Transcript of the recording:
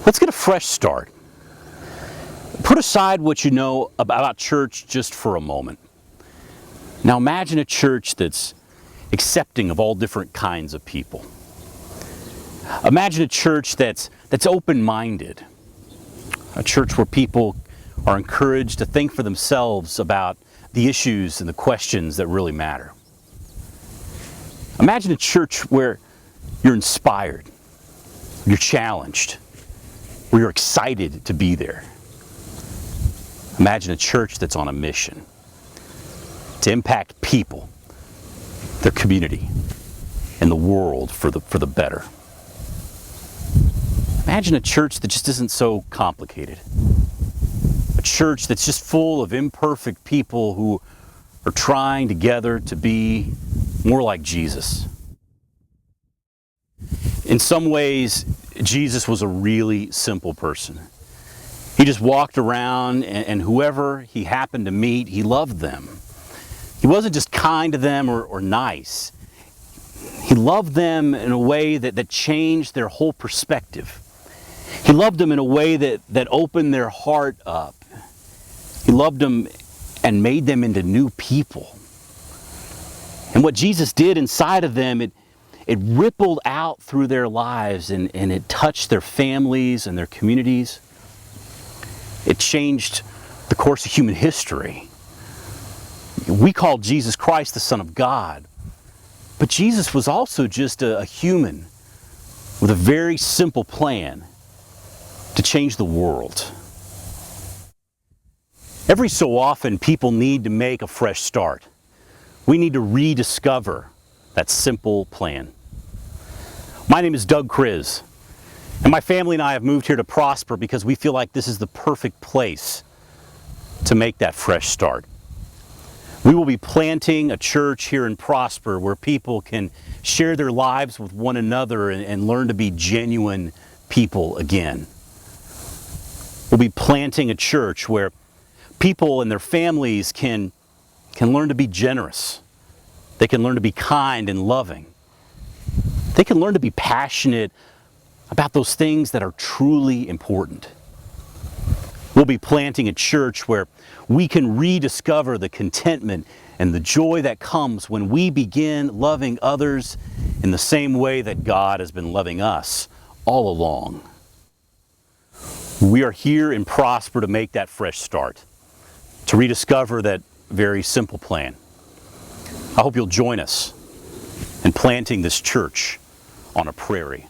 Let's get a fresh start. Put aside what you know about church just for a moment. Now imagine a church that's accepting of all different kinds of people. Imagine a church that's open-minded. A church where people are encouraged to think for themselves about the issues and the questions that really matter. Imagine a church where you're inspired, you're challenged, where you're excited to be there. Imagine a church that's on a mission to impact people, their community, and the world for the better. Imagine a church that just isn't so complicated. A church that's just full of imperfect people who are trying together to be more like Jesus. In some ways, Jesus was a really simple person. He just walked around and whoever he happened to meet, he loved them. He wasn't just kind to them or nice. He loved them in a way that changed their whole perspective. He loved them in a way that opened their heart up. He loved them and made them into new people. And what Jesus did inside of them, it rippled out through their lives and it touched their families and their communities. It changed the course of human history. We call Jesus Christ the Son of God, but Jesus was also just a human with a very simple plan to change the world. Every so often, people need to make a fresh start. We need to rediscover that simple plan. My name is Doug Kriz, and my family and I have moved here to Prosper because we feel like this is the perfect place to make that fresh start. We will be planting a church here in Prosper where people can share their lives with one another and learn to be genuine people again. We'll be planting a church where people and their families can learn to be generous. They can learn to be kind and loving. They can learn to be passionate about those things that are truly important. We'll be planting a church where we can rediscover the contentment and the joy that comes when we begin loving others in the same way that God has been loving us all along. We are here in Prosper to make that fresh start, to rediscover that very simple plan. I hope you'll join us in planting this church on a prairie.